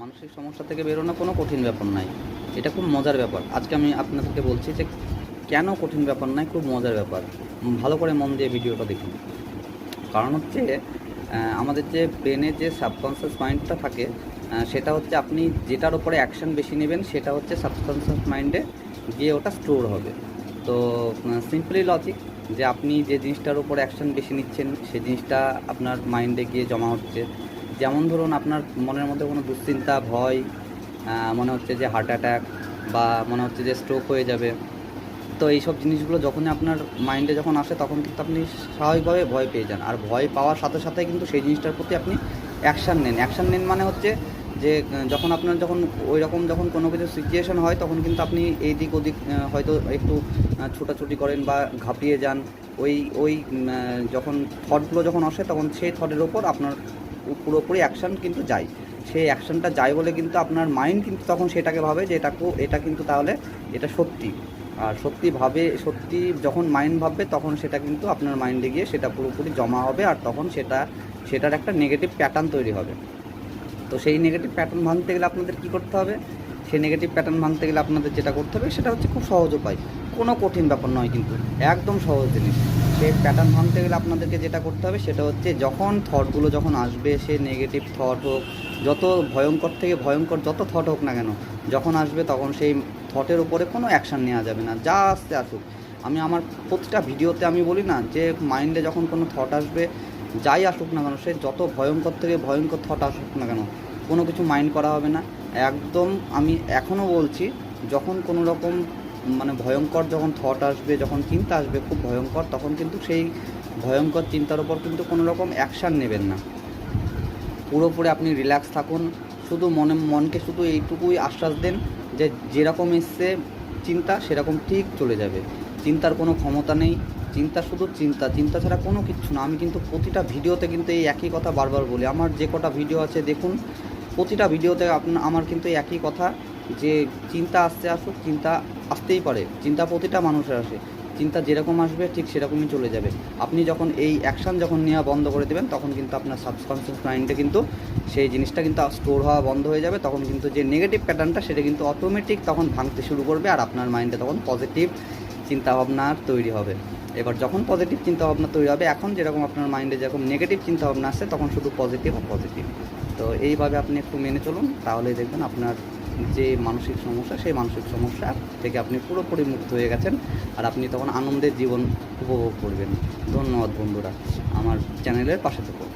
মানসিক সমস্যা থেকে বেরোনো কোনো কঠিন ব্যাপার নয়। এটা খুব মজার ব্যাপার। আজকে আমি আপনাদেরকে বলছি যে কেন কঠিন ব্যাপার নয়, খুব মজার ব্যাপার। ভালো করে মন দিয়ে ভিডিওটা দেখুন। কারণ হচ্ছে আমাদের যে ব্রেনের যে সাবকনসিয়াস মাইন্ডটা থাকে, সেটা হচ্ছে আপনি যেটার উপরে অ্যাকশন বেশি নেবেন সেটা হচ্ছে সাবকনসিয়াস মাইন্ডে গিয়ে ওটা স্টোর হবে। তো সিম্পলি লজিক যে আপনি যে জিনিসটার উপর অ্যাকশন বেশি নিচ্ছেন সেই জিনিসটা আপনার মাইন্ডে গিয়ে জমা হচ্ছে। যেমন ধরুন আপনার মনের মধ্যে কোনো দুশ্চিন্তা, ভয়, মনে হচ্ছে যে হার্ট অ্যাটাক বা মনে হচ্ছে যে স্ট্রোক হয়ে যাবে। তো এইসব জিনিসগুলো যখনই আপনার মাইন্ডে যখন আসে তখন কিন্তু আপনি স্বাভাবিকভাবে ভয় পেয়ে যান। আর ভয় পাওয়ার সাথে সাথে কিন্তু সেই জিনিসটার প্রতি আপনি অ্যাকশান নেন মানে হচ্ছে যে যখন আপনার যখন ওই রকম যখন কোনো কিছু সিচুয়েশন হয় তখন কিন্তু আপনি এইদিক ওদিক হয়তো একটু ছোটাছুটি করেন বা ঘাবড়িয়ে যান। ওই ওই যখন থটগুলো যখন আসে তখন সেই থটের ওপর আপনার পুরোপুরি অ্যাকশান কিন্তু যায়। সেই অ্যাকশানটা যায় বলে কিন্তু আপনার মাইন্ড কিন্তু তখন সেটাকে ভাবে যে এটা কিন্তু তাহলে এটা সত্যি। আর সত্যি যখন মাইন্ড ভাববে তখন সেটা কিন্তু আপনার মাইন্ডে গিয়ে সেটা পুরোপুরি জমা হবে। আর তখন সেটার একটা নেগেটিভ প্যাটার্ন তৈরি হবে। তো সেই নেগেটিভ প্যাটার্ন ভাঙতে গেলে আপনাদের কী করতে হবে? সেই নেগেটিভ প্যাটার্ন ভাঙতে গেলে আপনাদের যেটা করতে হবে সেটা হচ্ছে খুব সহজ উপায়। কোনো কঠিন ব্যাপার নয় কিন্তু, একদম সহজ জিনিস। সেই প্যাটার্ন ভাঙতে গেলে আপনাদেরকে যেটা করতে হবে সেটা হচ্ছে যখন থটগুলো যখন আসবে, সে নেগেটিভ থট হোক, যত ভয়ঙ্কর থেকে ভয়ঙ্কর যত থট হোক না কেন, যখন আসবে তখন সেই থটের উপরে কোনো অ্যাকশান নেওয়া যাবে না, যা আসতে আসুক। আমি আমার প্রতিটা ভিডিওতে আমি বলি না যে মাইন্ডে যখন কোনো থট আসবে, যাই আসুক না কেন, সে যত ভয়ঙ্কর থেকে ভয়ঙ্কর থট আসুক না কেন, কোনো কিছু মাইন্ড করা হবে না। একদম আমি এখনও বলছি, যখন কোনো রকম মানে ভয়ঙ্কর যখন থট আসবে, যখন চিন্তা আসবে খুব ভয়ঙ্কর, তখন কিন্তু সেই ভয়ঙ্কর চিন্তার ওপর কিন্তু কোনো রকম অ্যাকশান নেবেন না। পুরোপুরি আপনি রিল্যাক্স থাকুন। শুধু মনকে শুধু এইটুকুই আশ্বাস দেন যে যেরকম এসছে চিন্তা সেরকম ঠিক চলে যাবে। চিন্তার কোনো ক্ষমতা নেই। চিন্তা শুধু চিন্তা ছাড়া কোনো কিচ্ছু না। আমি কিন্তু প্রতিটা ভিডিওতে কিন্তু এই একই কথা বারবার বলি। আমার যে কটা ভিডিও আছে দেখুন, প্রতিটা ভিডিওতে আমার কিন্তু এই একই কথা যে চিন্তা আসুক, চিন্তা আসতেই পারে, চিন্তা প্রতিটা মানুষের আসে। চিন্তা যেরকম আসবে ঠিক সেরকমই চলে যাবে। আপনি যখন এই অ্যাকশান যখন নেওয়া বন্ধ করে দেবেন তখন কিন্তু আপনার সাবকনসিয়াস মাইন্ডে কিন্তু সেই জিনিসটা কিন্তু স্টোর হওয়া বন্ধ হয়ে যাবে। তখন কিন্তু যে নেগেটিভ প্যাটার্নটা সেটা কিন্তু অটোমেটিক তখন ভাঙতে শুরু করবে। আর আপনার মাইন্ডে তখন পজিটিভ চিন্তাভাবনার তৈরি হবে। এবার যখন পজিটিভ চিন্তাভাবনা তৈরি হবে, এখন যেরকম আপনার মাইন্ডে যেরকম নেগেটিভ চিন্তাভাবনা আসছে তখন শুধু পজিটিভ আর পজিটিভ। তো এইভাবে আপনি একটু মেনে চলুন, তাহলেই দেখবেন আপনার যে মানসিক সমস্যা সেই মানসিক সমস্যা থেকে আপনি পুরোপুরি মুক্ত হয়ে গেছেন। আর আপনি তখন আনন্দের জীবন উপভোগ করবেন। ধন্যবাদ বন্ধুরা, আমার চ্যানেলের পাশে থাকুন।